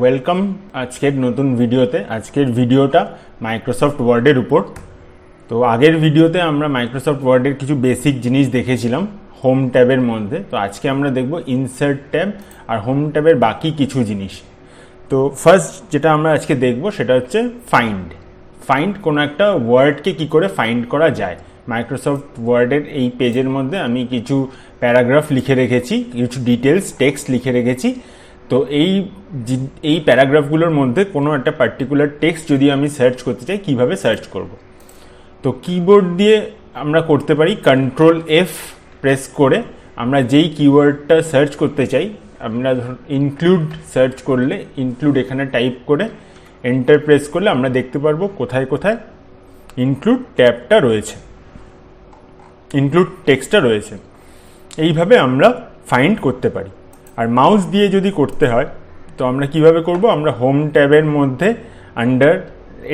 Welcome আজকের নতুন ভিডিওতে। আজকের ভিডিওটা মাইক্রোসফট ওয়ার্ডের উপর। তো আগের ভিডিওতে আমরা মাইক্রোসফট ওয়ার্ডের কিছু বেসিক জিনিস দেখেছিলাম হোম ট্যাবের মধ্যে। তো আজকে আমরা দেখব ইনসার্ট ট্যাব আর হোম ট্যাবের বাকি কিছু জিনিস। তো ফার্স্ট যেটা আমরা আজকে দেখব সেটা হচ্ছে ফাইন্ড কোনো একটা ওয়ার্ডকে কি করে ফাইন্ড করা যায়। মাইক্রোসফট ওয়ার্ডের এই পেজের মধ্যে আমি কিছু প্যারাগ্রাফ লিখে রেখেছি, কিছু ডিটেলস টেক্সট লিখে রেখেছি। তো এই প্যারাগ্রাফগুলোর মধ্যে কোনো একটা পার্টিকুলার টেক্সট যদি আমি সার্চ করতে চাই, কিভাবে সার্চ করব। তো কিবোর্ড দিয়ে আমরা করতে পারি Ctrl+F প্রেস করে। আমরা যেই কিওয়ার্ডটা সার্চ করতে চাই, আমরা ইনক্লুড সার্চ করলে ইনক্লুড এখানে টাইপ করে এন্টার প্রেস করলে আমরা দেখতে পারবো কোথায় কোথায় ইনক্লুড ট্যাবটা রয়েছে, ইনক্লুড টেক্সটটা রয়েছে। এইভাবে আমরা ফাইন্ড করতে পারি। আর মাউস দিয়ে যদি করতে হয় তো আমরা কিভাবে করব, আমরা হোম ট্যাবের মধ্যে আন্ডার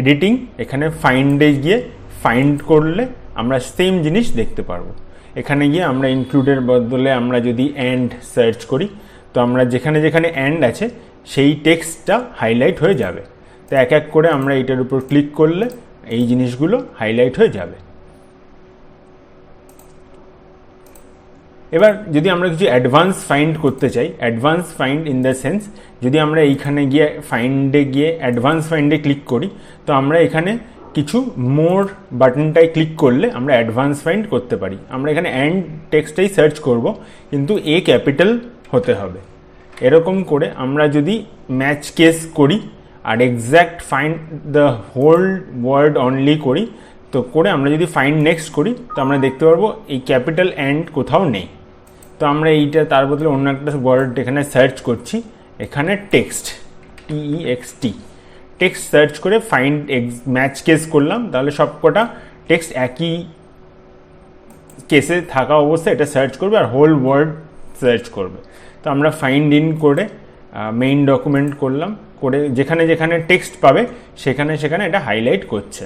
এডিটিং এখানে ফাইন্ডে গিয়ে ফাইন্ড করলে আমরা সেম জিনিস দেখতে পারবো। এখানে গিয়ে আমরা ইনক্লুডের বদলে আমরা যদি অ্যান্ড সার্চ করি, তো আমরা যেখানে যেখানে অ্যান্ড আছে সেই টেক্সটটা হাইলাইট হয়ে যাবে। তো এক এক করে আমরা এটার উপর ক্লিক করলে এই জিনিসগুলো হাইলাইট হয়ে যাবে। এবার যদি আমরা কিছু অ্যাডভান্স ফাইন্ড করতে চাই, advance find in the sense, যদি আমরা এইখানে গিয়ে ফাইন্ডে গিয়ে অ্যাডভান্স ফাইন্ডে ক্লিক করি, তো আমরা এখানে কিছু মোর বাটনটায় ক্লিক করলে আমরা অ্যাডভান্স ফাইন্ড করতে পারি। আমরা এখানে অ্যান্ড টেক্সটাই সার্চ করব, কিন্তু এ ক্যাপিটাল হতে হবে। এরকম করে আমরা যদি ম্যাচ কেস করি আর exact find the whole word only করি, তো করে আমরা যদি ফাইন্ড নেক্সট করি, তো আমরা দেখতে পারবো এই ক্যাপিটাল অ্যান্ড কোথাও নেই। তো আমরা এইটা তার বদলে অন্য একটা ওয়ার্ড এখানে সার্চ করছি, এখানে টেক্সট TEXT টেক্সট সার্চ করে ফাইন্ড ম্যাচ কেস করলাম, তাহলে সবকটা টেক্সট একই কেসে থাকা অবস্থায় এটা সার্চ করবে আর হোল ওয়ার্ড সার্চ করবে। তো আমরা ফাইন্ড ইন করে মেইন ডকুমেন্ট করলাম, করে যেখানে যেখানে টেক্সট পাবে সেখানে সেখানে এটা হাইলাইট করছে।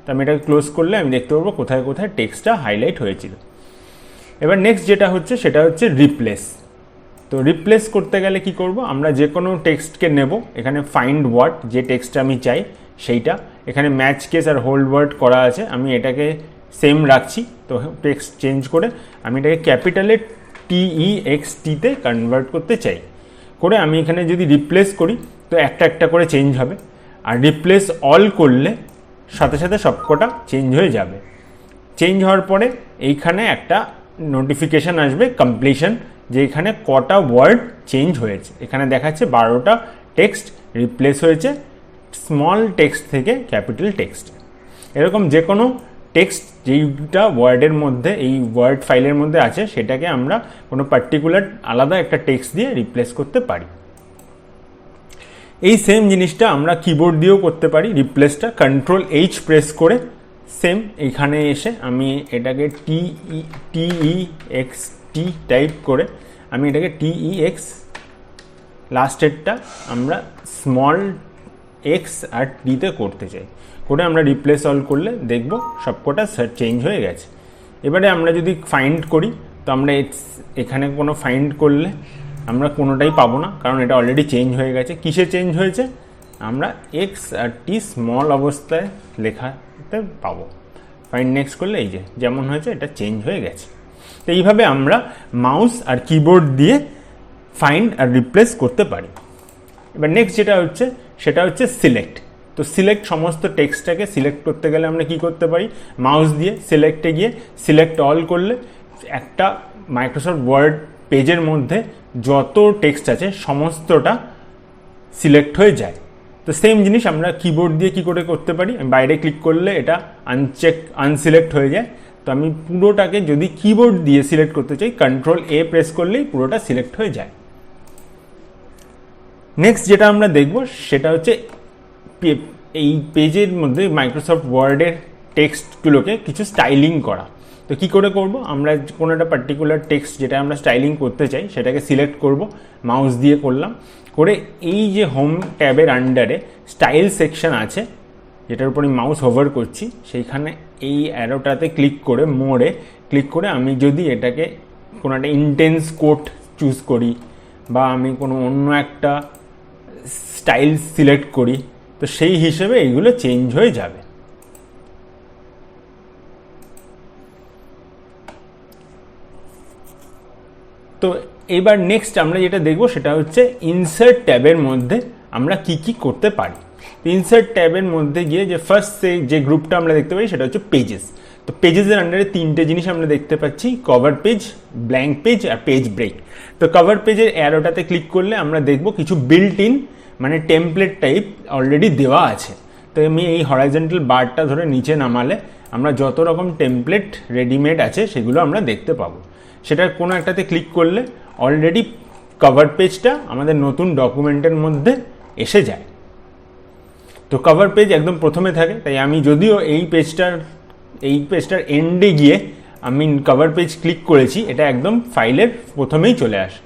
তো আমি এটা ক্লোজ করলে আমি দেখতে পারবো কোথায় কোথায় টেক্সটটা হাইলাইট হয়েছিল। এবার নেক্সট যেটা হচ্ছে সেটা হচ্ছে রিপ্লেস। তো রিপ্লেস করতে গেলে কি করব, আমরা যে কোনো টেক্সটকে নেব, এখানে ফাইন্ড ওয়ার্ড যে টেক্সটটা আমি চাই সেইটা, এখানে ম্যাচ কেস আর হোল ওয়ার্ড করা আছে, আমি এটাকে সেম রাখছি। তো টেক্সট চেঞ্জ করে আমি এটাকে ক্যাপিটালে TEXT-তে কনভার্ট করতে চাই। করে আমি এখানে যদি রিপ্লেস করি তো একটা একটা করে চেঞ্জ হবে, আর রিপ্লেস অল করলে সাথে সাথে সবকটা চেঞ্জ হয়ে যাবে। চেঞ্জ হওয়ার পরে এইখানে একটা নোটিফিকেশান আসবে কমপ্লিশন, যে এখানে কটা ওয়ার্ড চেঞ্জ হয়েছে। এখানে দেখাচ্ছে 12টা টেক্সট রিপ্লেস হয়েছে স্মল টেক্সট থেকে ক্যাপিটাল টেক্সট। এরকম যে কোনো টেক্সট যেইটা ওয়ার্ডের মধ্যে এই ওয়ার্ড ফাইলের মধ্যে আছে সেটাকে আমরা কোনো পার্টিকুলার আলাদা একটা টেক্সট দিয়ে রিপ্লেস করতে পারি। এই সেম জিনিসটা আমরা কিবোর্ড দিয়েও করতে পারি। রিপ্লেসটা Ctrl+H প্রেস করে সেম এইখানে এসে আমি এটাকে TEXT টাইপ করে আমি এটাকে TEX লাস্টেরটা আমরা স্মল এক্স আর টিতে করতে চাই। করে আমরা রিপ্লেস অল করলে দেখব সবকটা চেঞ্জ হয়ে গেছে। এবারে আমরা যদি ফাইন্ড করি, তো আমরা এখানে কোনো ফাইন্ড করলে আমরা কোনোটাই পাবো না, কারণ এটা অলরেডি চেঞ্জ হয়ে গেছে। কিসে চেঞ্জ হয়েছে, আমরা এক্স আর টি স্মল অবস্থায় লেখাতে পাবো। ফাইন্ড নেক্সট করলে এই যে যেমন হয়েছে এটা চেঞ্জ হয়ে গেছে। তো এইভাবে আমরা মাউস আর কিবোর্ড দিয়ে ফাইন্ড আর রিপ্লেস করতে পারি। এবার নেক্সট যেটা হচ্ছে সেটা হচ্ছে সিলেক্ট। তো সিলেক্ট, সমস্ত টেক্সটটাকে সিলেক্ট করতে গেলে আমরা কি করতে পারি, মাউস দিয়ে সিলেক্টে গিয়ে সিলেক্ট অল করলে একটা মাইক্রোসফট ওয়ার্ড পেজের মধ্যে যত টেক্সট আছে সমস্তটা সিলেক্ট হয়ে যায়। তো সেম জিনিস আমরা কিবোর্ড দিয়ে কি করে করতে পারি, বাইরে ক্লিক করলে এটা আনসিলেক্ট হয়ে যায়। তো আমি পুরোটাকে যদি কিবোর্ড দিয়ে সিলেক্ট করতে চাই, Ctrl+A প্রেস করলেই পুরোটা সিলেক্ট হয়ে যায়। নেক্সট যেটা আমরা দেখব সেটা হচ্ছে এই পেজের মধ্যে মাইক্রোসফট ওয়ার্ডের টেক্সটগুলোকে কিছু স্টাইলিং করা। তো কি করে করব, আমরা কোনো একটা পার্টিকুলার টেক্সট যেটা আমরা স্টাইলিং করতে চাই সেটাকে সিলেক্ট করব, মাউস দিয়ে করলাম। করে এই যে হোম ট্যাবের আন্ডারে স্টাইল সেকশন আছে, যেটার উপর আমি মাউস হোভার করছি, সেইখানে এই অ্যারোটাতে ক্লিক করে মোড়ে ক্লিক করে আমি যদি এটাকে কোনো একটা ইন্টেন্স কোট চুজ করি, বা আমি কোনো অন্য একটা স্টাইল সিলেক্ট করি, তো সেই হিসেবে এইগুলো চেঞ্জ হয়ে যাবে। তো এবার নেক্সট আমরা যেটা দেখব সেটা হচ্ছে ইনসার্ট ট্যাবের মধ্যে আমরা কি কি করতে পারি। ইনসার্ট ট্যাবের মধ্যে গিয়ে যে ফার্স্ট যে গ্রুপটা আমরা দেখতে পাই সেটা হচ্ছে পেজেস। তো পেজেসের আন্ডারে তিনটে জিনিস আমরা দেখতে পাচ্ছি, কভার পেজ, ব্ল্যাঙ্ক পেজ আর পেজ ব্রেক। তো কভার পেজের অ্যারোটাতে ক্লিক করলে আমরা দেখব কিছু বিল্ট ইন মানে টেমপ্লেট টাইপ অলরেডি দেওয়া আছে। তো আমি এই হরাইজন্টাল বারটা ধরে নিচে নামালে আমরা যত রকম টেমপ্লেট রেডিমেড আছে সেগুলো আমরা দেখতে পাবো। সেটার কোনো একটাতে ক্লিক করলে অলরেডি কভার পেজটা আমাদের নতুন ডকুমেন্টের মধ্যে এসে যায়। তো কভার পেজ একদম প্রথমে থাকে, তাই আমি যদিও এই পেজটার এন্ডে গিয়ে আমি কভার পেজ ক্লিক করেছি, এটা একদম ফাইলের প্রথমেই চলে আসে।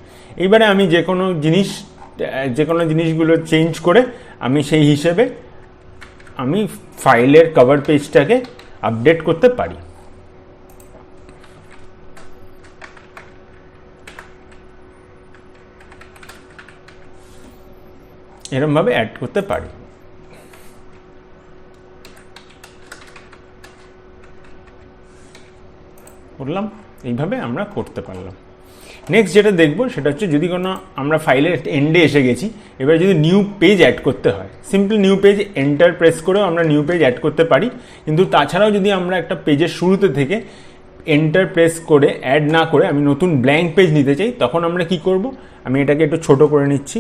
এইবারে আমি যে কোনো জিনিসগুলো চেঞ্জ করে আমি সেই হিসেবে আমি ফাইলের কভার পেজটাকে আপডেট করতে পারি। এরকমভাবে অ্যাড করতে পারি। করলাম, এইভাবে আমরা করতে পারলাম। নেক্সট যেটা দেখব সেটা হচ্ছে যদি কোনো আমরা ফাইলের এন্ডে এসে গেছি, এবার যদি নিউ পেজ অ্যাড করতে হয়, simple new page enter press করেও আমরা নিউ পেজ অ্যাড করতে পারি। কিন্তু তাছাড়াও যদি আমরা একটা পেজের শুরুতে থেকে এন্টার প্রেস করে অ্যাড না করে আমি নতুন ব্ল্যাঙ্ক পেজ নিতে চাই, তখন আমরা কি করব, আমি এটাকে একটু ছোট করে নিচ্ছি,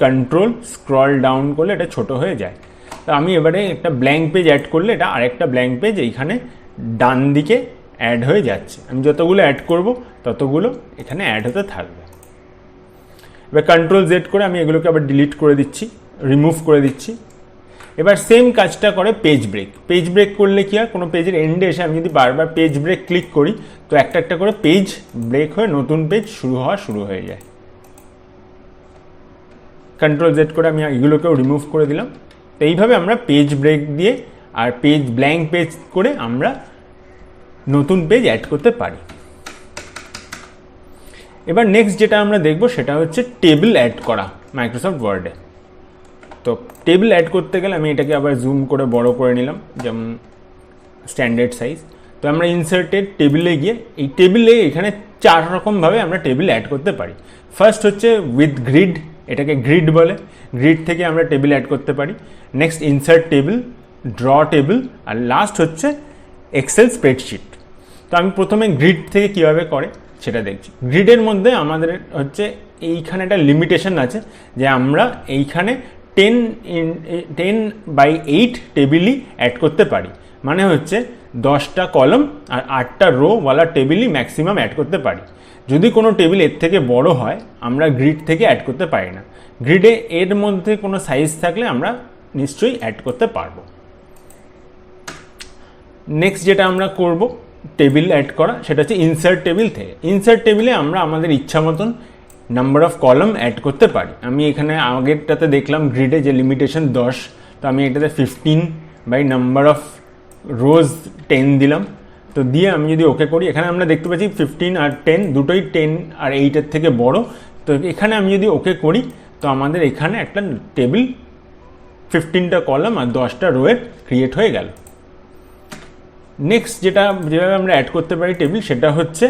কন্ট্রোল স্ক্রল ডাউন করলে এটা ছোট হয়ে যায়। তো আমি এবারে একটা ব্ল্যাঙ্ক পেজ অ্যাড করলে এটা আরেকটা ব্ল্যাঙ্ক পেজ এইখানে ডান দিকে অ্যাড হয়ে যাচ্ছে। আমি যতগুলো অ্যাড করব ততগুলো এখানে অ্যাড হতে থাকবে। এবার কন্ট্রোল জেড করে আমি এগুলোকে আবার ডিলিট করে দিচ্ছি, রিমুভ করে দিচ্ছি। এবার সেম কাজটা করে পেজ ব্রেক। পেজ ব্রেক করলে কি হয়, কোনো পেজের এন্ডে এসে আমি যদি বারবার পেজ ব্রেক ক্লিক করি তো একটা একটা করে পেজ ব্রেক হয়ে নতুন পেজ শুরু হয়ে যায়। কন্ট্রোল জেড করে আমি এগুলোকেও রিমুভ করে দিলাম। তো এইভাবে আমরা পেজ ব্রেক দিয়ে আর পেজ ব্ল্যাঙ্ক পেজ করে আমরা নতুন পেজ অ্যাড করতে পারি। এবার নেক্সট যেটা আমরা দেখব সেটা হচ্ছে টেবিল অ্যাড করা মাইক্রোসফট ওয়ার্ডে। তো টেবিল অ্যাড করতে গেলে আমি এটাকে আবার জুম করে বড় করে নিলাম, যেমন স্ট্যান্ডার্ড সাইজ। তো আমরা ইনসার্টেড টেবিলে গিয়ে এই টেবিলে এখানে 4 রকমভাবে আমরা টেবিল অ্যাড করতে পারি। ফার্স্ট হচ্ছে উইথ গ্রিড, এটাকে গ্রিড বলে। গ্রিড থেকে আমরা টেবিল অ্যাড করতে পারি। Next insert table, draw table, আর লাস্ট হচ্ছে এক্সেল স্প্রেডশিট। তো আমি প্রথমে গ্রিড থেকে কিভাবে করে সেটা দেখছি। গ্রিডের মধ্যে আমাদের হচ্ছে এইখানে একটা লিমিটেশন আছে যে আমরা এইখানে 10x8 টেবিলই অ্যাড করতে পারি। মানে হচ্ছে 10টা কলম আর 8টা রোওয়ালা টেবিলই ম্যাক্সিমাম অ্যাড করতে পারি। যদি কোনো টেবিল এর থেকে বড় হয় আমরা গ্রিড থেকে অ্যাড করতে পারি না। গ্রিডে এর মধ্যে কোনো সাইজ থাকলে আমরা নিশ্চয়ই অ্যাড করতে পারবো। নেক্সট যেটা আমরা করব টেবিল অ্যাড করা, সেটা হচ্ছে ইনসার্ট টেবিল থেকে। ইনসার্ট টেবিলে আমরা আমাদের ইচ্ছা মতন নাম্বার অফ কলাম অ্যাড করতে পারি। আমি এখানে আগেরটাতে দেখলাম গ্রিডে যে লিমিটেশন 10, তো আমি এটাতে 15 বাই নাম্বার অফ রোজ 10 দিলাম। তো দিয়ে আমি যদি ওকে করি, এখানে আমরা দেখতে পাচ্ছি 15 আর 10 দুটোই 10 আর 8-এর থেকে বড়। তো এখানে আমি যদি ওকে করি তো আমাদের এখানে একটা টেবিল 15টা কলাম আর 10টা রোয়ের ক্রিয়েট হয়ে গেল। নেক্সট যেভাবে আমরা অ্যাড করতে পারি টেবিল সেটা হচ্ছে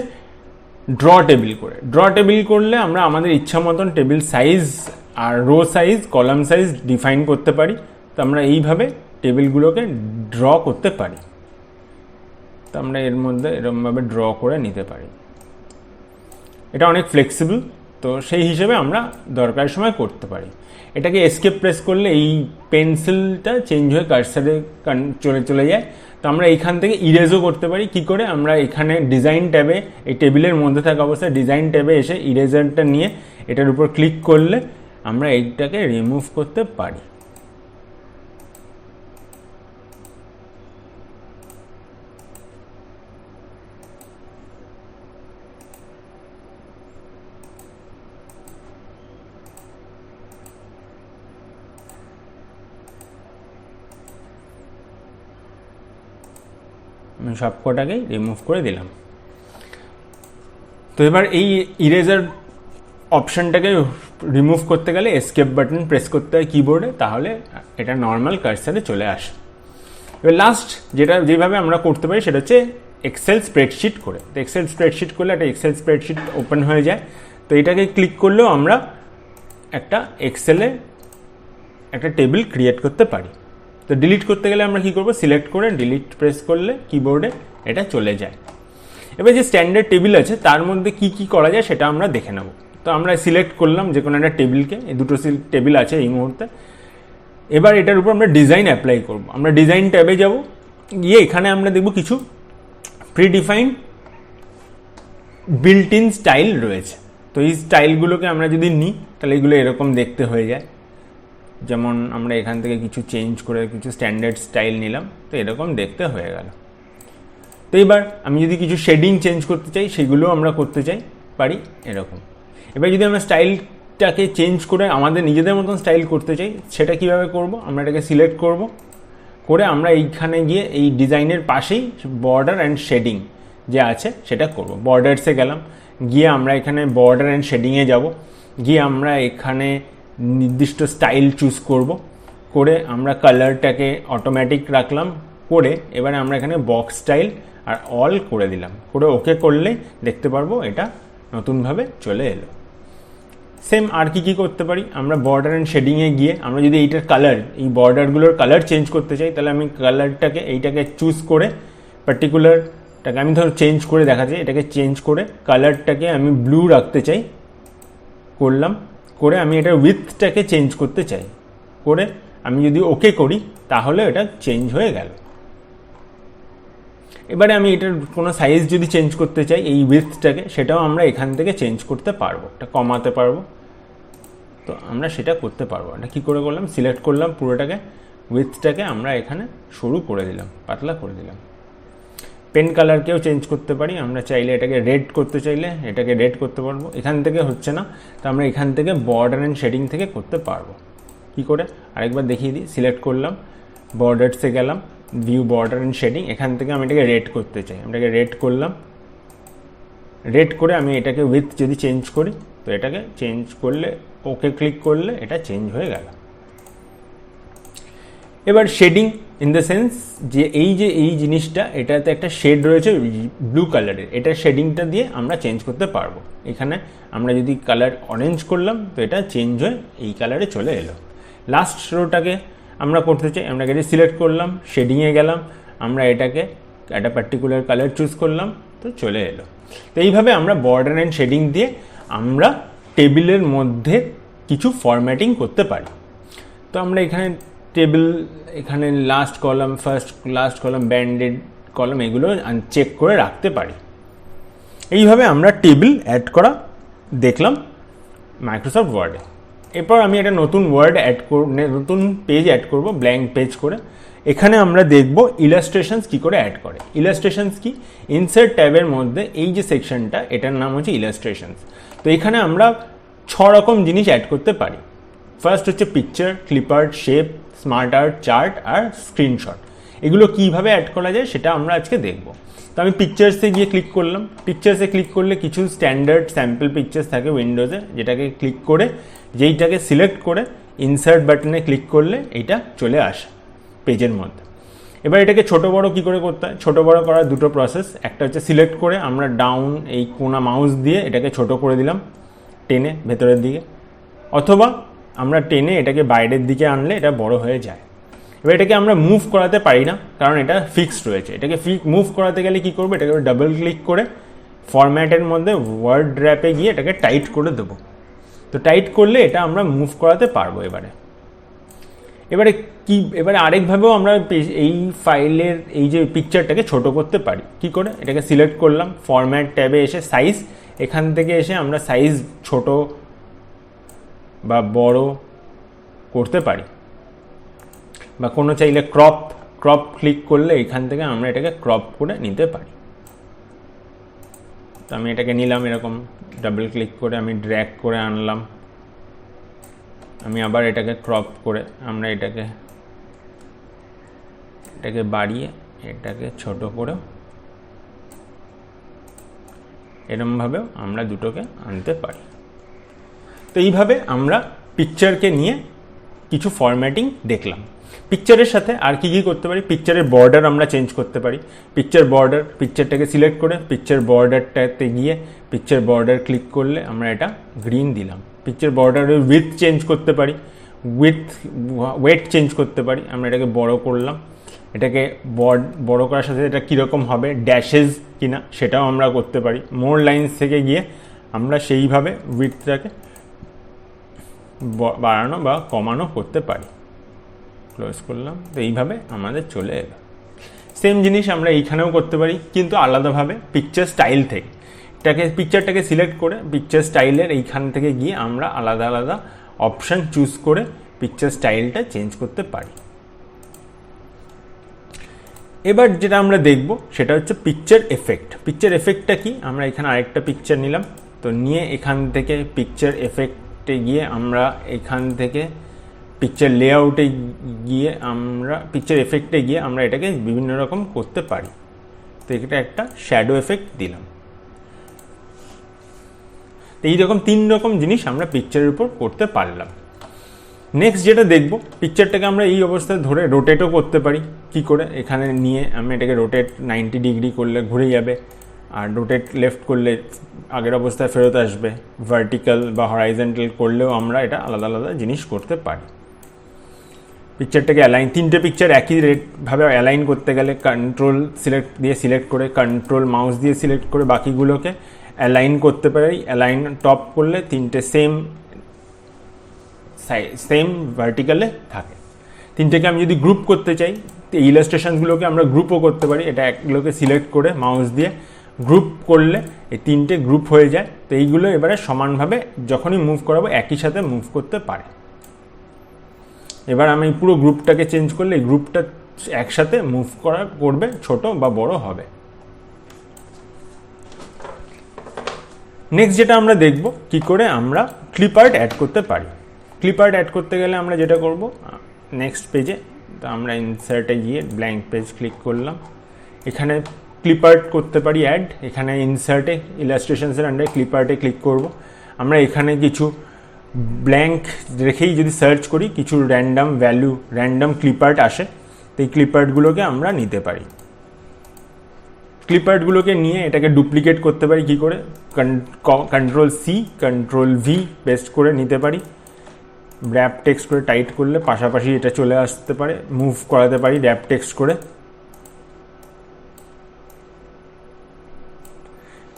ড্র টেবিল করে। ড্র টেবিল করলে আমরা আমাদের ইচ্ছা মতন টেবিল সাইজ আর row size, column size define করতে পারি। তো আমরা এইভাবে টেবিলগুলোকে ড্র করতে পারি। তো আমরা এর মধ্যে এরকমভাবে ড্র করে নিতে পারি। এটা অনেক ফ্লেক্সিবল, তো সেই হিসেবে আমরা দরকারের সময় করতে পারি। এটাকে এসকেপ প্রেস করলে এই পেন্সিলটা চেঞ্জ হয়ে কার্সারে চলে যায়। তো আমরা এইখান থেকে ইরেজও করতে পারি। কি করে, আমরা এখানে ডিজাইন ট্যাবে এই টেবিলের মধ্যে থাকা অবস্থায় ডিজাইন ট্যাবে এসে ইরেজারটা নিয়ে এটার উপর ক্লিক করলে আমরা এইটাকে রিমুভ করতে পারি। আমি সবকটাকেই রিমুভ করে দিলাম। তো এবার এই ইরেজার অপশানটাকে রিমুভ করতে গেলে এসকেপ বাটন প্রেস করতে হয় কিবোর্ডে, তাহলে এটা নর্মাল কার্সারে চলে আসে। এবার লাস্ট যেভাবে আমরা করতে পারি সেটা হচ্ছে এক্সেল স্প্রেডশিট করে। তো এক্সেল স্প্রেডশিট করলে একটা এক্সেল স্প্রেডশিট ওপেন হয়ে যায়। তো এটাকে ক্লিক করলেও আমরা একটা এক্সেলে একটা টেবিল ক্রিয়েট করতে পারি। তো ডিলিট করতে গেলে আমরা কী করবো, সিলেক্ট করে ডিলিট প্রেস করলে কিবোর্ডে এটা চলে যায়। এবার যে স্ট্যান্ডার্ড টেবিল আছে তার মধ্যে কি কি করা যায় সেটা আমরা দেখে নেব। তো আমরা সিলেক্ট করলাম যে কোনো একটা টেবিলকে, এই দুটো টেবিল আছে এই মুহূর্তে। এবার এটার উপর আমরা ডিজাইন অ্যাপ্লাই করব। আমরা ডিজাইন ট্যাবে যাব, গিয়ে এখানে আমরা দেখব কিছু প্রিডিফাইন্ড বিল্ট ইন স্টাইল রয়েছে। তো এই স্টাইলগুলোকে আমরা যদি নিই তাহলে এগুলো এরকম দেখতে হয়ে যায়। যেমন আমরা এখান থেকে কিছু চেঞ্জ করে কিছু স্ট্যান্ডার্ড স্টাইল নিলাম, তো এরকম দেখতে হয়ে গেল। তো এবার আমি যদি কিছু শেডিং চেঞ্জ করতে চাই সেগুলোও আমরা করতে পারি এরকম। এবার যদি আমরা স্টাইলটাকে চেঞ্জ করে আমাদের নিজেদের মতন স্টাইল করতে চাই, সেটা কিভাবে করব, আমরা এটাকে সিলেক্ট করব, করে আমরা এইখানে গিয়ে এই ডিজাইনের পাশেই বর্ডার অ্যান্ড শেডিং যে আছে সেটা করব। বর্ডার্সে গেলাম, গিয়ে আমরা এখানে বর্ডার অ্যান্ড শেডিংয়ে যাব, গিয়ে আমরা এখানে নির্দিষ্ট স্টাইল চুজ করব, করে আমরা কালারটাকে অটোমেটিক রাখলাম, করে এবারে আমরা এখানে বক্স স্টাইল আর অল করে দিলাম, করে ওকে করলেই দেখতে পারবো এটা নতুনভাবে চলে এলো। সেম আর কি করতে পারি, আমরা বর্ডার অ্যান্ড শেডিংয়ে গিয়ে আমরা যদি এইটার কালার, এই বর্ডারগুলোর কালার চেঞ্জ করতে চাই, তাহলে আমি কালারটাকে এইটাকে চুজ করে পার্টিকুলারটাকে আমি ধরো চেঞ্জ করে দেখাচ্ছি, এটাকে চেঞ্জ করে কালারটাকে আমি ব্লু রাখতে চাই, করলাম, করে আমি এটার উইথটাকে চেঞ্জ করতে চাই, করে আমি যদি ওকে করি তাহলে এটা চেঞ্জ হয়ে গেল। এবারে আমি এটার কোনো সাইজ যদি চেঞ্জ করতে চাই এই উইথটাকে, সেটাও আমরা এখান থেকে চেঞ্জ করতে পারবো, এটা কমাতে পারবো। তো আমরা সেটা করতে পারবো। এটা কী করে করলাম, সিলেক্ট করলাম পুরোটাকে, উইথটাকে আমরা এখানে সরু করে দিলাম, পাতলা করে দিলাম। পেন কালারকেও চেঞ্জ করতে পারি, আমরা চাইলে এটাকে রেড করতে চাইলে এটাকে রেড করতে পারবো। এখান থেকে হচ্ছে না, তো আমরা এখান থেকে বর্ডার অ্যান্ড শেডিং থেকে করতে পারবো। কী করে আরেকবার দেখিয়ে দিই, সিলেক্ট করলাম, বর্ডার্সে গেলাম, ভিউ বর্ডার অ্যান্ড শেডিং, এখান থেকে আমি এটাকে রেড করতে চাই, আমি এটাকে রেড করলাম, রেড করে আমি এটাকে উইথ যদি চেঞ্জ করি, তো এটাকে চেঞ্জ করলে ওকে ক্লিক করলে এটা চেঞ্জ হয়ে গেল। এবার শেডিং ইন দ্য সেন্স যে এই জিনিসটা এটাতে একটা শেড রয়েছে ব্লু কালারের, এটার শেডিংটা দিয়ে আমরা চেঞ্জ করতে পারবো। এখানে আমরা যদি কালার অরেঞ্জ করলাম তো এটা চেঞ্জ হয়ে এই কালারে চলে এলো। লাস্ট রোটাকে আমরা করতে চাই, আমরা এটাকে সিলেক্ট করলাম, শেডিংয়ে গেলাম, আমরা এটাকে একটা পার্টিকুলার কালার চুজ করলাম, তো চলে এলো। তো এইভাবে আমরা বর্ডার অ্যান্ড শেডিং দিয়ে আমরা টেবিলের মধ্যে কিছু ফরম্যাটিং করতে পারি। তো আমরা এখানে টেবিল, এখানে last column, last column, branded column, এগুলো চেক করে রাখতে পারি। এইভাবে আমরা টেবিল অ্যাড করা দেখলাম মাইক্রোসফট ওয়ার্ডে। এরপর আমি একটা নতুন নতুন পেজ অ্যাড করব, ব্ল্যাঙ্ক পেজ করে। এখানে আমরা দেখব ইলাস্ট্রেশনস কি করে অ্যাড করে। ইলাস্ট্রেশনস কি, ইনসার্ট ট্যাবের মধ্যে এই যে সেকশনটা, এটার নাম হচ্ছে ইলাস্ট্রেশনস। তো এখানে আমরা 6 রকম জিনিস অ্যাড করতে পারি। ফার্স্ট হচ্ছে picture, clip art, shape, smart art, chart আর স্ক্রিনশট। এগুলো কিভাবে অ্যাড করা যায় সেটা আমরা আজকে দেখব। তো আমি পিকচার্সে গিয়ে ক্লিক করলাম, পিকচার্সে ক্লিক করলে কিছু স্ট্যান্ডার্ড স্যাম্পল পিকচার্স থাকে উইন্ডোজে, যেটাকে ক্লিক করে যেইটাকে সিলেক্ট করে ইনসার্ট বাটনে ক্লিক করলে এইটা চলে আসে পেজের মধ্যে। এবার এটাকে ছোটো বড়ো কী করে করতে হয়, ছোটো বড়ো করার দুটো প্রসেস। একটা হচ্ছে সিলেক্ট করে আমরা ডাউন এই কোনা মাউস দিয়ে এটাকে ছোট করে দিলাম টেনে ভেতরের দিকে, অথবা আমরা টেনে এটাকে বাইরের দিকে আনলে এটা বড় হয়ে যায়। এবার এটাকে আমরা মুভ করাতে পারি না, কারণ এটা ফিক্সড রয়েছে। এটাকে মুভ করাতে গেলে কী করবো, এটাকে ডাবল ক্লিক করে ফরম্যাটের মধ্যে ওয়ার্ড র্যাপে গিয়ে এটাকে টাইট করে দেবো। তো টাইট করলে এটা আমরা মুভ করাতে পারবো। এবারে আরেকভাবেও আমরা এই ফাইলের এই যে পিকচারটাকে ছোট করতে পারি। কি করে, এটাকে সিলেক্ট করলাম, ফরম্যাট ট্যাবে এসে সাইজ, এখান থেকে এসে আমরা সাইজ ছোট বা বড় করতে পারি, বা কোনো চাইলে ক্রপ ক্লিক করলে এখান থেকে আমরা এটাকে ক্রপ করে নিতে পারি। তো আমি এটাকে নিলাম, এরকম ডাবল ক্লিক করে আমি ড্র্যাগ করে আনলাম, আমি আবার এটাকে ক্রপ করে আমরা এটাকে বাড়িয়ে এটাকে ছোট করে এরমভাবেও আমরা দুটোকে আনতে পারি। তো এইভাবে আমরা পিকচারকে নিয়ে কিছু ফরম্যাটিং দেখলাম। পিকচারের সাথে আর কি কি করতে পারি, পিকচারের বর্ডার আমরা চেঞ্জ করতে পারি। পিকচার বর্ডার, পিকচারটাকে সিলেক্ট করে পিকচার বর্ডারটাতে গিয়ে পিকচার বর্ডার ক্লিক করলে আমরা এটা গ্রিন দিলাম। পিকচার বর্ডারের উইথ চেঞ্জ করতে পারি, ওয়েট চেঞ্জ করতে পারি। আমরা এটাকে বড় করলাম, এটাকে বড় করার সাথে এটা কীরকম হবে, ড্যাশেস কিনা সেটাও আমরা করতে পারি। মোর লাইন্স থেকে গিয়ে আমরা সেইভাবে উইথটাকে বাড়ানো বা কমানো করতে পারি। ক্লোজ করলাম, তো এইভাবে আমাদের চলে এলো। সেম জিনিস আমরা এইখানেও করতে পারি, কিন্তু আলাদাভাবে পিকচার স্টাইল থেকে। পিকচারটাকে সিলেক্ট করে পিকচার স্টাইলের এইখান থেকে গিয়ে আমরা আলাদা আলাদা অপশান চুজ করে পিকচার স্টাইলটা চেঞ্জ করতে পারি। এবার যেটা আমরা দেখব সেটা হচ্ছে পিকচার এফেক্ট। পিকচার এফেক্টটা কি, আমরা এখানে আরেকটা পিকচার নিলাম, তো নিয়ে এখান থেকে পিকচার এফেক্টে গিয়ে আমরা এখান থেকে পিকচার লেআউটে গিয়ে আমরা পিকচার এফেক্টে গিয়ে আমরা এটাকে বিভিন্ন রকম করতে পারি। তো এটা একটা শ্যাডো এফেক্ট দিলাম। তো এইরকম 3 রকম জিনিস আমরা পিকচারের উপর করতে পারলাম। নেক্সট যেটা দেখব, পিকচারটাকে আমরা এই অবস্থায় ধরে রোটেটও করতে পারি। কি করে, এখানে নিয়ে আমি এটাকে রোটেট 90 ডিগ্রি করলে ঘুরে যাবে, আর রোটেট লেফট করলে আগের অবস্থায় ফেরত আসবে। ভার্টিক্যাল বা হরাইজন্টাল করলেও আমরা এটা আলাদা আলাদা জিনিস করতে পারি। পিকচারটাকে অ্যালাইন, 3টে পিকচার একই ভাবে অ্যালাইন করতে গেলে কন্ট্রোল সিলেক্ট করে কন্ট্রোল মাউস দিয়ে সিলেক্ট করে বাকিগুলোকে অ্যালাইন করতে পারি। অ্যালাইন টপ করলে 3টে সেম ভার্টিক্যালে থাকে। 3টেকে আমি যদি গ্রুপ করতে চাই, তো ইলাস্ট্রেশনগুলোকে আমরা গ্রুপও করতে পারি। এটা একগুলোকে সিলেক্ট করে মাউস দিয়ে গ্রুপ করলে এই 3টে গ্রুপ হয়ে যায়। তো এইগুলো এবারে সমানভাবে যখনই মুভ করাবো একই সাথে মুভ করতে পারে। এবার আমি পুরো গ্রুপটাকে চেঞ্জ করলে এই গ্রুপটা একসাথে মুভ করবে, ছোট বা বড় হবে। নেক্সট যেটা আমরা দেখব কি করে আমরা ক্লিপ আর্ট অ্যাড করতে পারি। ক্লিপ আর্ট অ্যাড করতে গেলে আমরা যেটা করব, নেক্সট পেজে তো আমরা ইনসার্টে গিয়ে ব্ল্যাঙ্ক পেজ ক্লিক করলাম। এখানে ক্লিপ আর্ট করতে পারি অ্যাড। এখানে ইনসার্টে ইলাস্ট্রেশনসের আন্ডারে ক্লিপ আর্টে ক্লিক করব। আমরা এখানে কিছু ব্ল্যাঙ্ক রেখেই যদি সার্চ করি কিছু random value, random clip art আসে। তো এই ক্লিপ আর্টগুলোকে আমরা নিতে পারি। ক্লিপ আর্টগুলোকে নিয়ে এটাকে ডুপ্লিকেট করতে পারি কি করে, control C control V paste করে নিতে পারি। র্যাপ টেক্সট করে টাইট করলে পাশাপাশি এটা চলে আসতে পারে, মুভ করাতে পারি র্যাপ টেক্সট করে।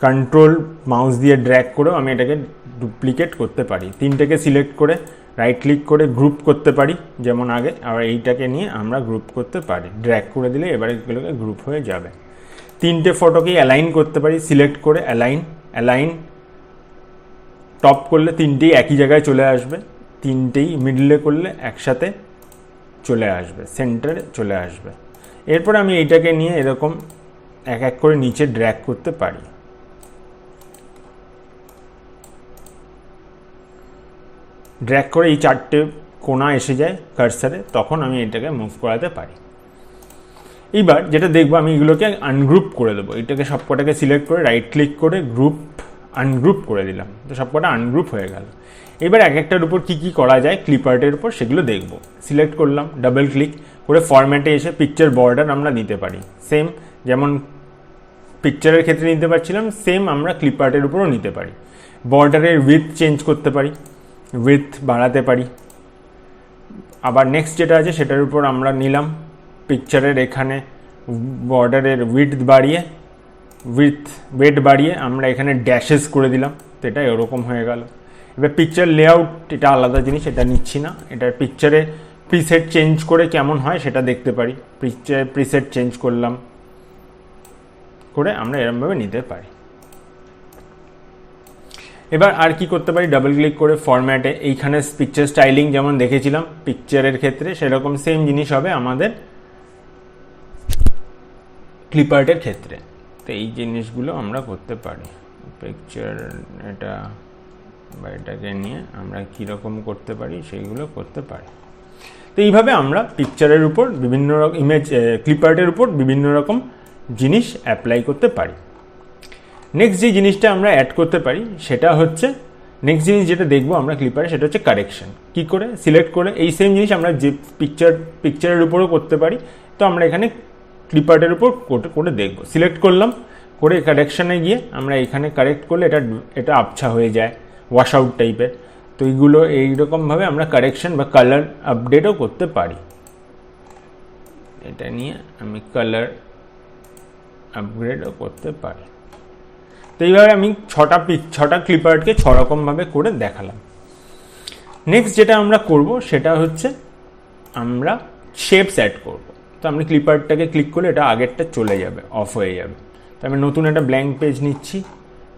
কন্ট্রোল মাউস দিয়ে ড্র্যাগ করেও আমি এটাকে ডুপ্লিকেট করতে পারি। 3টেকে সিলেক্ট করে রাইট ক্লিক করে গ্রুপ করতে পারি যেমন আগে, আর এইটাকে নিয়ে আমরা গ্রুপ করতে পারি। ড্র্যাগ করে দিলে এবারে এগুলোকে গ্রুপ হয়ে যাবে। 3টে ফটোকেই অ্যালাইন করতে পারি, সিলেক্ট করে অ্যালাইন টপ করলে 3টেই একই জায়গায় চলে আসবে। 3টেই মিডলে করলে একসাথে চলে আসবে, সেন্টারে চলে আসবে। এরপর আমি এইটাকে নিয়ে এরকম এক এক করে নিচে ড্র্যাগ করতে পারি। ড্র্যাগ করে এই 4টে কোণা এসে যায় কার্সারে, তখন আমি এটাকে মুভ করাতে পারি। এইবার যেটা দেখবো, আমি এগুলোকে আনগ্রুপ করে দেবো। এটাকে সবকটাকে সিলেক্ট করে রাইট ক্লিক করে গ্রুপ আনগ্রুপ করে দিলাম, তো সবকটা আনগ্রুপ হয়ে গেল। এবার এক একটার উপর কী কী করা যায় ক্লিপ আর্টের উপর সেগুলো দেখব। সিলেক্ট করলাম, ডাবল ক্লিক করে ফরম্যাটে এসে পিকচার বর্ডার আমরা নিতে পারি। সেম যেমন পিকচারের ক্ষেত্রে নিতে পারছিলাম, সেম আমরা ক্লিপ আর্টের উপরও নিতে পারি। বর্ডারের উইথ চেঞ্জ করতে পারি, উইথ বাড়াতে পারি। আবার নেক্সট যেটা আছে সেটার উপর আমরা নিলাম পিকচারের এখানে বর্ডারের ওয়েট বাড়িয়ে আমরা এখানে ড্যাশেস করে দিলাম, তো এটা এরকম হয়ে গেল। এবার পিকচার লেআউট এটা আলাদা জিনিস, এটা নিচ্ছি না। এটা পিকচারে প্রিসেট চেঞ্জ করে কেমন হয় সেটা দেখতে পারি। প্রিসেট চেঞ্জ করলাম করে আমরা এরকমভাবে নিতে পারি। এবার আর কি করতে পারি, ডাবল ক্লিক করে ফরম্যাটে এইখানে পিকচার স্টাইলিং যেমন দেখেছিলাম পিকচারের ক্ষেত্রে, সেরকম সেম জিনিস হবে আমাদের ক্লিপ আর্টের ক্ষেত্রে। তো এই জিনিসগুলো আমরা করতে পারি। পিকচার এটা বা এটাকে নিয়ে আমরা কীরকম করতে পারি সেইগুলো করতে পারি। তো এইভাবে আমরা পিকচারের উপর বিভিন্ন রকম ক্লিপ আর্টের উপর বিভিন্ন রকম জিনিস অ্যাপ্লাই করতে পারি। নেক্সট যে জিনিসটা আমরা অ্যাড করতে পারি সেটা হচ্ছে নেক্সট জিনিস যেটা দেখবো আমরা ক্লিপারে সেটা হচ্ছে কারেকশন। কী করে সিলেক্ট করে এই সেম জিনিস আমরা যে পিকচারের উপরও করতে পারি, তো আমরা এখানে ক্লিপারের উপর করে দেখবো। সিলেক্ট করলাম, করে কারেকশানে গিয়ে আমরা এখানে কারেক্ট করলে এটা আবছা হয়ে যায়, ওয়াশ আউট টাইপের। তো এইগুলো এইরকমভাবে আমরা কারেকশন বা কালার আপডেটও করতে পারি। এটা নিয়ে আমি কালার আপগ্রেডও করতে পারি। তো এইভাবে আমি ছটা ক্লিপারকে ছরকমভাবে করে দেখালাম। নেক্সট যেটা আমরা করব সেটা হচ্ছে আমরা শেপস অ্যাড করব। তো আমি ক্লিপারটাকে ক্লিক করলে এটা আগেরটা চলে যাবে, অফ হয়ে যাবে। তো আমি নতুন একটা ব্ল্যাঙ্ক পেজ নিচ্ছি,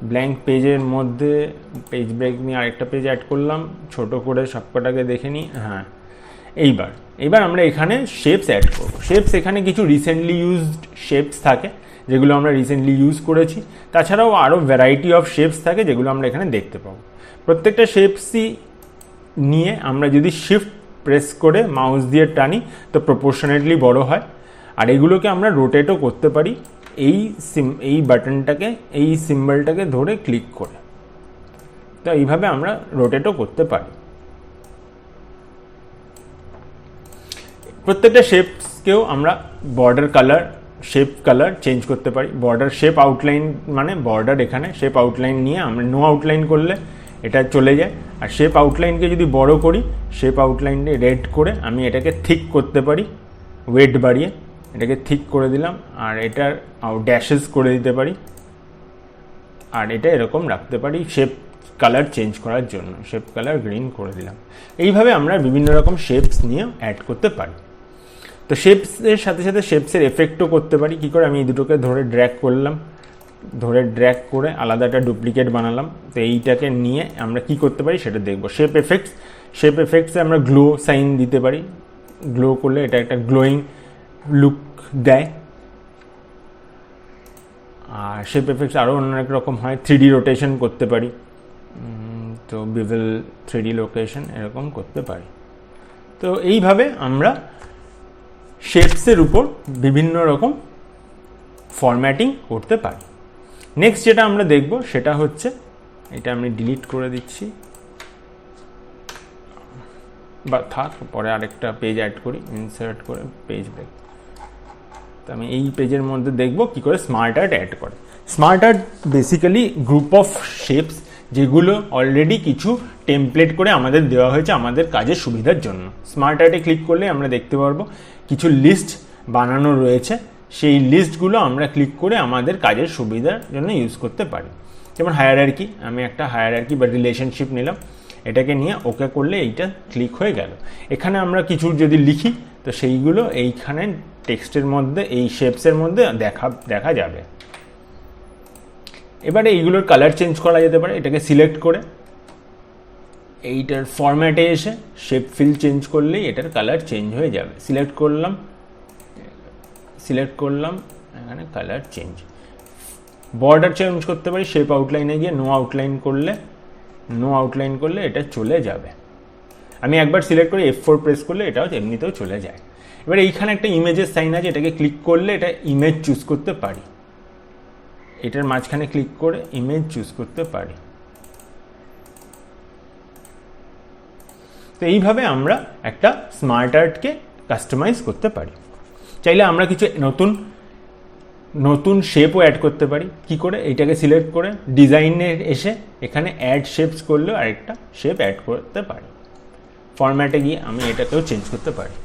ব্ল্যাঙ্ক পেজের মধ্যে পেজ ব্রেক নিয়ে আরেকটা পেজ অ্যাড করলাম, ছোট করে সবকটাকে দেখে নিই। হ্যাঁ, এইবার আমরা এখানে শেপস অ্যাড করব। শেপস এখানে কিছু রিসেন্টলি ইউজড শেপস থাকে যেগুলো আমরা রিসেন্টলি ইউজ করেছি, তাছাড়াও আরও ভ্যারাইটি অফ শেপস থাকে যেগুলো আমরা এখানে দেখতে পাবো। প্রত্যেকটা শেপসই নিয়ে আমরা যদি শিফট প্রেস করে মাউস দিয়ে টানি তো প্রপোর্শনেটলি বড় হয়। আর এগুলোকে আমরা রোটেটও করতে পারি এই বাটনটাকে, এই সিম্বলটাকে ধরে ক্লিক করে। তো এইভাবে আমরা রোটেটও করতে পারি। প্রত্যেকটা শেপসকেও আমরা border colour, shape colour change করতে পারি। বর্ডার শেপ আউটলাইন মানে বর্ডার, এখানে শেপ আউটলাইন নিয়ে আমরা নো আউটলাইন করলে এটা চলে যায়। আর শেপ আউটলাইনকে যদি বড় করি, শেপ আউটলাইনকে রেড করে আমি এটাকে থিক করতে পারি, ওয়েট বাড়িয়ে এটাকে থিক করে দিলাম। আর এটার ড্যাশেস করে দিতে পারি, আর এটা এরকম রাখতে পারি শেপ কালার চেঞ্জ করার জন্য। শেপ কালার গ্রিন করে দিলাম। এইভাবে আমরা বিভিন্ন রকম শেপস নিয়ে অ্যাড করতে পারি। তো শেপসের সাথে সাথে শেপসের এফেক্টও করতে পারি। কী করে, আমি এই দুটোকে ধরে ড্র্যাগ করলাম, ধরে ড্র্যাগ করে আলাদা একটা ডুপ্লিকেট বানালাম। তো এইটাকে নিয়ে আমরা কি করতে পারি সেটা দেখব। শেপ এফেক্টসে আমরা গ্লো সাইন দিতে পারি। গ্লো করলে এটা একটা গ্লোয়িং লুক দেয়। আর শেপ এফেক্টস আরও অনেক রকম হয়। 3D রোটেশন করতে পারি, তো বিভেল 3D লোকেশন এরকম করতে পারি। তো এইভাবে আমরা শেপসের উপর বিভিন্ন রকম ফরম্যাটিং করতে পারি। নেক্সট যেটা আমরা দেখব সেটা হচ্ছে, এটা আমি ডিলিট করে দিচ্ছি বা থাক, পরে আরেকটা পেজ অ্যাড করি, ইনসার্ট করে পেজ ব্রেক। তো আমি এই পেজের মধ্যে দেখব কি করে স্মার্ট আর্ট অ্যাড করে। Smart art basically group of shapes যেগুলো অলরেডি কিছু টেমপ্লেট করে আমাদের দেওয়া হয়েছে আমাদের কাজের সুবিধার জন্য। স্মার্ট আর্টে ক্লিক করলে আমরা দেখতে পারবো কিছু লিস্ট বানানো রয়েছে। সেই লিস্টগুলো আমরা ক্লিক করে আমাদের কাজের সুবিধার জন্য ইউজ করতে পারি। যেমন হায়ারার্কি, আমি একটা হায়ারার্কি বা রিলেশনশিপ নিলাম, এটাকে নিয়ে ওকে করলে এইটা ক্লিক হয়ে গেল। এখানে আমরা কিছু যদি লিখি তো সেইগুলো এইখানে টেক্সটের মধ্যে, এই শেপসের মধ্যে দেখা যাবে। এবারে এইগুলোর কালার চেঞ্জ করা যেতে পারে। এটাকে সিলেক্ট করে এইটার ফরম্যাটে এসে শেপ ফিল চেঞ্জ করলেই এটার কালার চেঞ্জ হয়ে যাবে। সিলেক্ট করলাম, এখানে কালার চেঞ্জ। বর্ডার চেঞ্জ করতে পারি, শেপ আউটলাইনে গিয়ে নো আউটলাইন করলে এটা চলে যাবে। আমি একবার সিলেক্ট করে F4 প্রেস করলে এটাও এমনিতেও চলে যায়। এবার এইখানে একটা ইমেজের সাইন আছে, এটাকে ক্লিক করলে এটা ইমেজ চুজ করতে পারি। এটার মাঝখানে ক্লিক করে ইমেজ চুজ করতে পারি। তো এইভাবে আমরা একটা স্মার্ট আর্টকে কাস্টমাইজ করতে পারি। চাইলে আমরা কিছু নতুন শেপও অ্যাড করতে পারি। কি করে, এইটাকে সিলেক্ট করে ডিজাইনে এসে এখানে অ্যাড শেপস করলেও আরেকটা শেপ অ্যাড করতে পারি। ফরম্যাটে গিয়ে আমি এটাকেও চেঞ্জ করতে পারি।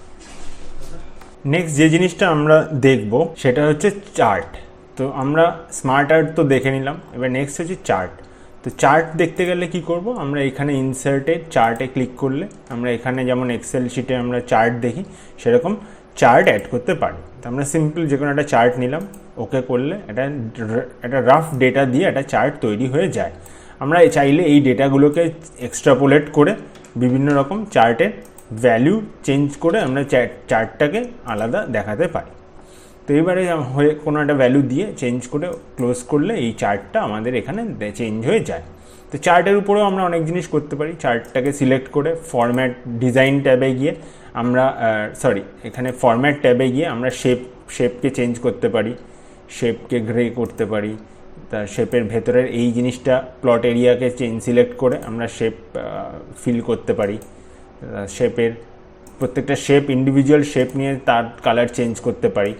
নেক্সট যে জিনিসটা আমরা দেখব সেটা হচ্ছে চার্ট। তো আমরা স্মার্ট আর্ট তো দেখে নিলাম, এবার নেক্সট হচ্ছে চার্ট। তো চার্ট দেখতে গেলে কি করব, আমরা এখানে ইনসার্টে চার্টে ক্লিক করলে আমরা এখানে যেমন এক্সেল শিটে আমরা চার্ট দেখি সেরকম চার্ট অ্যাড করতে পারি। তো আমরা সিম্পল যে কোনো একটা চার্ট নিলাম, ওকে করলে এটা রাফ ডেটা দিয়ে একটা চার্ট তৈরি হয়ে যায়। আমরা চাইলে এই ডেটাগুলোকে এক্সট্রাপোলেট করে বিভিন্ন রকম চার্টের ভ্যালু চেঞ্জ করে আমরা চার্টটাকে আলাদা দেখাতে পারি। তো এবারে হয়ে কোনো একটা ভ্যালু দিয়ে চেঞ্জ করে ক্লোজ করলে এই চার্টটা আমাদের এখানে চেঞ্জ হয়ে যায়। তো চার্টের উপরেও আমরা অনেক জিনিস করতে পারি। চার্টটাকে সিলেক্ট করে ফরম্যাট ডিজাইন ট্যাবে গিয়ে আমরা এখানে ফরম্যাট ট্যাবে গিয়ে আমরা শেপকে চেঞ্জ করতে পারি, শেপকে গ্রে করতে পারি, তার শেপের ভেতরের এই জিনিসটা প্লট এরিয়াকে সিলেক্ট করে আমরা শেপ ফিল করতে পারি। শেপের প্রত্যেকটা শেপ ইন্ডিভিজুয়াল শেপ নিয়ে তার কালার চেঞ্জ করতে পারি।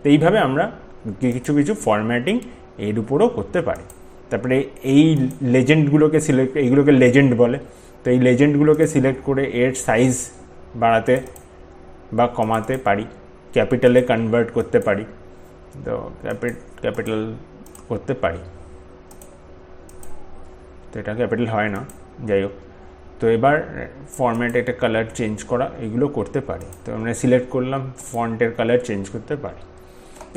তো এইভাবে আমরা কিছু কিছু ফরম্যাটিং এর উপরও করতে পারি। তারপরে এই লেজেন্ডগুলোকে সিলেক্ট, এইগুলোকে লেজেন্ড বলে, তো এই লেজেন্ডগুলোকে সিলেক্ট করে এর সাইজ বাড়াতে বা কমাতে পারি, ক্যাপিটালে কনভার্ট করতে পারি, তো ক্যাপিটাল করতে পারি। তো এটা ক্যাপিটাল হয় না, যাই হোক। তো এবার ফরম্যাট একটা কালার চেঞ্জ করা এগুলো করতে পারি। তো আমরা সিলেক্ট করলাম, ফন্টের কালার চেঞ্জ করতে পারি।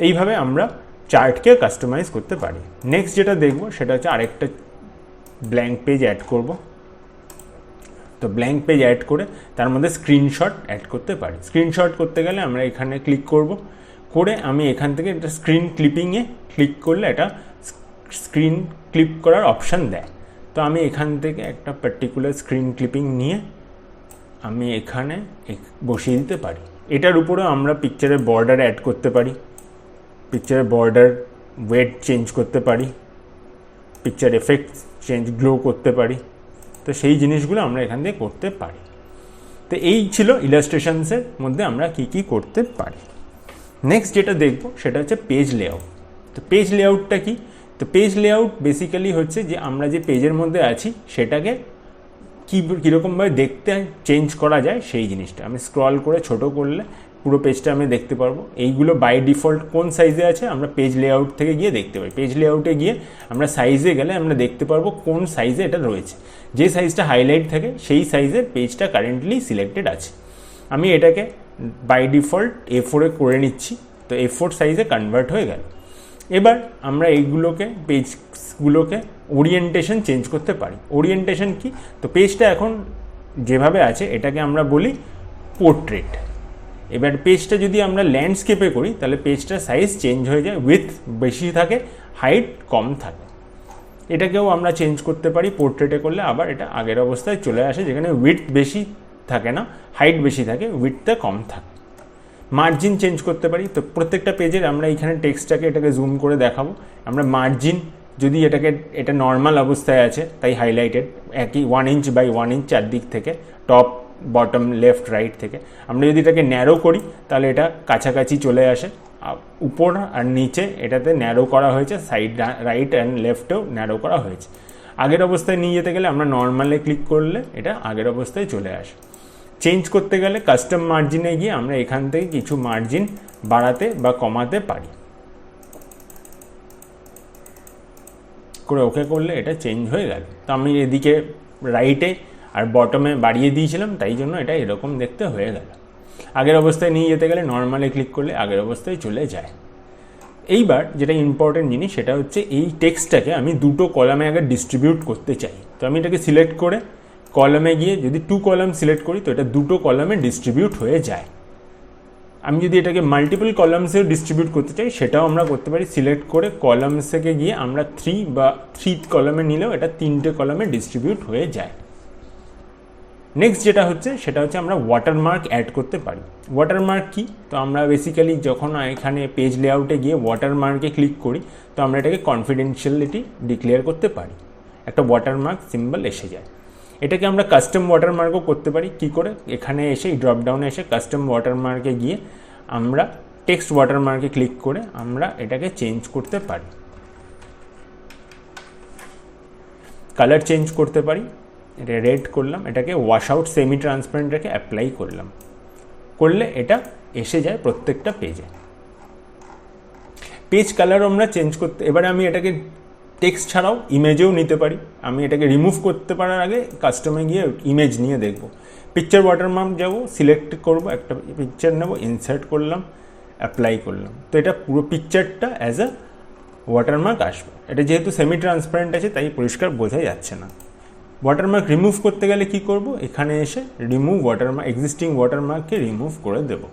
এইভাবে আমরা চার্টকে কাস্টমাইজ করতে পারি। নেক্সট যেটা দেখব সেটা হচ্ছে আরেকটা ব্ল্যাঙ্ক পেজ অ্যাড করব। তো ব্ল্যাঙ্ক পেজ অ্যাড করে তার মধ্যে স্ক্রিনশট অ্যাড করতে পারি। স্ক্রিনশট করতে গেলে আমরা এখানে ক্লিক করব, করে আমি এখান থেকে একটা স্ক্রিন ক্লিপিংয়ে ক্লিক করলে এটা স্ক্রিন ক্লিপ করার অপশান দেয়। তো আমি এখান থেকে একটা পার্টিকুলার স্ক্রিন ক্লিপিং নিয়ে আমি এখানে বসিয়ে দিতে পারি। এটার উপরেও আমরা পিকচারের বর্ডার অ্যাড করতে পারি, পিকচারের বর্ডার ওয়েট চেঞ্জ করতে পারি, পিকচার এফেক্ট চেঞ্জ গ্লো করতে পারি। তো সেই জিনিসগুলো আমরা এখান থেকে করতে পারি। তো এই ছিল ইলাস্ট্রেশনসের মধ্যে আমরা কি কি করতে পারি। নেক্সট যেটা দেখব সেটা হচ্ছে পেজ লেআউট। তো পেজ লেআউটটা কি? তো পেজ লেআউট বেসিক্যালি হচ্ছে যে আমরা যে পেজের মধ্যে আছি সেটাকে কীরকমভাবে দেখতে চেঞ্জ করা যায় সেই জিনিসটা। আমি স্ক্রল করে ছোট করলে পুরো পেজটা আমি দেখতে পারবো। এইগুলো বাই ডিফল্ট কোন সাইজে আছে আমরা পেজ লেআউট থেকে গিয়ে দেখতে পাই। পেজ লেআউটে গিয়ে আমরা সাইজে গেলে আমরা দেখতে পারবো কোন সাইজে এটা রয়েছে। যে সাইজটা হাইলাইট থাকে সেই সাইজের পেজটা কারেন্টলি সিলেক্টেড আছে। আমি এটাকে বাই ডিফল্ট A4 করে নিচ্ছি। তো A4 সাইজে কনভার্ট হয়ে গেল। এবার আমরা এইগুলোকে পেজগুলোকে ওরিয়েন্টেশন চেঞ্জ করতে পারি। ওরিয়েন্টেশন কি? তো পেজটা এখন যেভাবে আছে এটাকে আমরা বলি পোর্ট্রেট। এবার পেজটা যদি আমরা ল্যান্ডস্কেপে করি তাহলে পেজটার সাইজ চেঞ্জ হয়ে যায়, উইথ বেশি থাকে, হাইট কম থাকে। এটাকেও আমরা চেঞ্জ করতে পারি। পোর্ট্রেটে করলে আবার এটা আগের অবস্থায় চলে আসে, যেখানে উইথ বেশি থাকে না, হাইট বেশি থাকে, উইথটা কম থাকে। মার্জিন চেঞ্জ করতে পারি। তো প্রত্যেকটা পেজের আমরা এখানে টেক্সটটাকে এটাকে জুম করে দেখাবো। আমরা মার্জিন যদি এটা নর্মাল অবস্থায় আছে তাই হাইলাইটেড, একই 1 ইঞ্চ বাই 1 ইঞ্চ চারদিক থেকে, টপ বটম লেফট রাইট থেকে। আমরা যদি এটাকে ন্যারো করি তাহলে এটা কাছাকাছি চলে আসে, উপর আর নিচে এটাতে ন্যারো করা হয়েছে, সাইড রাইট অ্যান্ড লেফটেও ন্যারো করা হয়েছে। আগের অবস্থায় নিয়ে যেতে গেলে আমরা নর্মালে ক্লিক করলে এটা আগের অবস্থায় চলে আসে। চেঞ্জ করতে গেলে কাস্টম মার্জিনে গিয়ে আমরা এখান থেকে কিছু মার্জিন বাড়াতে বা কমাতে পারি। করে ওকে করলে এটা চেঞ্জ হয়ে গেল। তো আমি এদিকে রাইটে আর বটমে বাড়িয়ে দিয়েছিলাম, তাই জন্য এটা এরকম দেখতে হয়ে গেল। আগের অবস্থায় নিয়ে যেতে গেলে নর্মালে ক্লিক করলে আগের অবস্থায় চলে যায়। এইবার যেটা ইম্পর্টেন্ট জিনিস সেটা হচ্ছে এই টেক্সটটাকে আমি দুটো কলামে আগে ডিস্ট্রিবিউট করতে চাই। তো আমি এটাকে সিলেক্ট করে কলামে গিয়ে যদি 2 কলাম সিলেক্ট করি তো এটা দুটো কলামে ডিস্ট্রিবিউট হয়ে যায়। আমি যদি এটাকে মাল্টিপল কলামসেও ডিস্ট্রিবিউট করতে চাই সেটাও আমরা করতে পারি। সিলেক্ট করে কলামস থেকে গিয়ে আমরা 3 কলামে নিলেও এটা 3টে কলামে ডিস্ট্রিবিউট হয়ে যায়। নেক্সট যেটা হচ্ছে সেটা হচ্ছে আমরা ওয়াটারমার্ক অ্যাড করতে পারি। ওয়াটারমার্ক কি? তো আমরা বেসিক্যালি যখন এখানে পেজ লেআউটে গিয়ে ওয়াটারমার্কে ক্লিক করি তো আমরা এটাকে কনফিডেন্সিয়ালিটি ডিক্লেয়ার করতে পারি, একটা ওয়াটারমার্ক সিম্বল এসে যায়। এটাকে আমরা কাস্টম ওয়াটারমার্কও করতে পারি। কি করে? এখানে এসে এই ড্রপডাউনে এসে কাস্টম ওয়াটারমার্কে গিয়ে আমরা টেক্সট ওয়াটারমার্কে ক্লিক করে আমরা এটাকে চেঞ্জ করতে পারি, কালার চেঞ্জ করতে পারি। এটা রেড করলাম, এটাকে ওয়াশ আউট সেমি ট্রান্সপারেন্ট রেখে অ্যাপ্লাই করলাম, করলে এটা এসে যায় প্রত্যেকটা পেজে। পেজ কালার আমরা চেঞ্জ করতে, এবারে আমি এটাকে টেক্সট ছাড়াও ইমেজেও নিতে পারি। আমি এটাকে রিমুভ করতে পারার আগে কাস্টমে গিয়ে ইমেজ নিয়ে দেখব। পিকচার ওয়াটারমার্ক যাব, সিলেক্ট করব, একটা পিকচার নেব, ইনসার্ট করলাম, অ্যাপ্লাই করলাম। তো এটা পুরো পিকচারটা অ্যাজ আ ওয়াটারমার্ক আসবে। এটা যেহেতু সেমি ট্রান্সপারেন্ট আছে তাই পরিষ্কার বোঝা যাচ্ছে না। ওয়াটারমার্ক রিমুভ করতে গেলে কি করব? এখানে এসে রিমুভ ওয়াটারমার্ক, এক্সিস্টিং ওয়াটারমার্ককে রিমুভ করে দেব।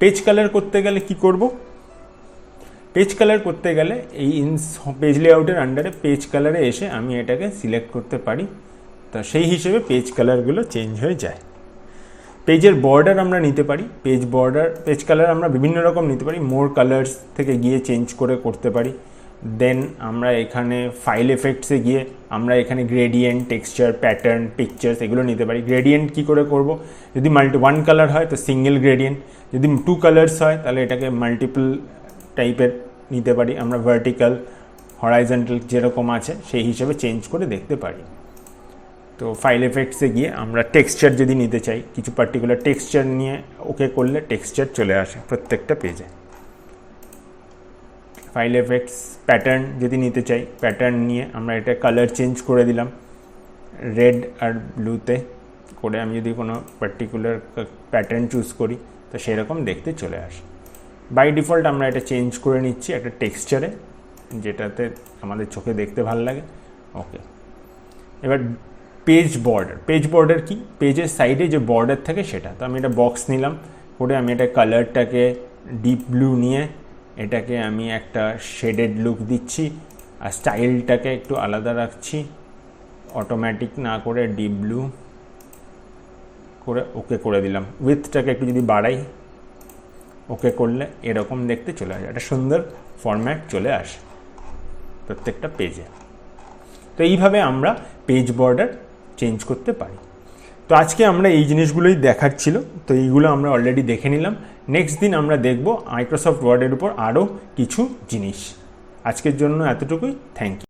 পেজ কালার করতে গেলে কি করব? পেজ কালার করতে গেলে এই পেজ লেআউটের আন্ডারে পেজ কালারে এসে আমি এটাকে সিলেক্ট করতে পারি। তো সেই হিসেবে পেজ কালারগুলো চেঞ্জ হয়ে যায়। পেজের বর্ডার আমরা নিতে পারি। পেজ কালার আমরা বিভিন্ন রকম নিতে পারি। মোর কালার্স থেকে গিয়ে চেঞ্জ করে করতে পারি। দেন আমরা এখানে ফাইল এফেক্টসে গিয়ে আমরা এখানে গ্রেডিয়েন্ট, টেক্সচার, প্যাটার্ন, পিকচার্স এগুলো নিতে পারি। গ্রেডিয়েন্ট কী করে করব, যদি ওয়ান কালার হয় তো সিঙ্গেল গ্রেডিয়েন্ট, যদি টু কালার্স হয় তাহলে এটাকে মাল্টিপল টাইপের নিতে পারি আমরা, ভার্টিক্যাল, হরাইজন্টাল যেরকম আছে সেই হিসেবে চেঞ্জ করে দেখতে পারি। তো ফাইল এফেক্টসে গিয়ে আমরা টেক্সচার যদি নিতে চাই, কিছু পার্টিকুলার টেক্সচার নিয়ে ওকে করলে টেক্সচার চলে আসে প্রত্যেকটা পেজে। ফাইল এফেক্টস, প্যাটার্ন যদি নিতে চাই, প্যাটার্ন নিয়ে আমরা এটা কালার চেঞ্জ করে দিলাম রেড আর ব্লুতে করে, আমি যদি কোনো পার্টিকুলার প্যাটার্ন চুজ করি তো সেরকম দেখতে চলে আসে। বাই ডিফল্ট আমরা এটা চেঞ্জ করে নিচ্ছি একটা টেক্সচারে, যেটাতে আমাদের চোখে দেখতে ভালো লাগে। ওকে, এবার পেজ বর্ডার। পেজ বর্ডার কি, পেজের সাইডে যে বর্ডার থাকে সেটা। তো আমি এটা বক্স নিলাম করে আমি এটা কালারটাকে ডিপ ব্লু নিয়ে এটাকে আমি একটা শেডেড লুক দিচ্ছি, আর স্টাইলটাকে একটু আলাদা রাখছি, অটোমেটিক না করে ডিপ ব্লু করে ওকে করে দিলাম। উইথটাকে একটু যদি বাড়াই, ওকে করলে এরকম দেখতে চলে আসে, একটা সুন্দর ফরম্যাট চলে আসে প্রত্যেকটা পেজে। তো এইভাবে আমরা পেজ বর্ডার চেঞ্জ করতে পারি। তো আজকে আমরা এই জিনিসগুলোই দেখার ছিল, তো এইগুলো আমরা অলরেডি দেখে নিলাম। নেক্সট দিন আমরা দেখব মাইক্রোসফট ওয়ার্ডের উপর আরও কিছু জিনিস। আজকের জন্য এতটুকুই, থ্যাংক ইউ।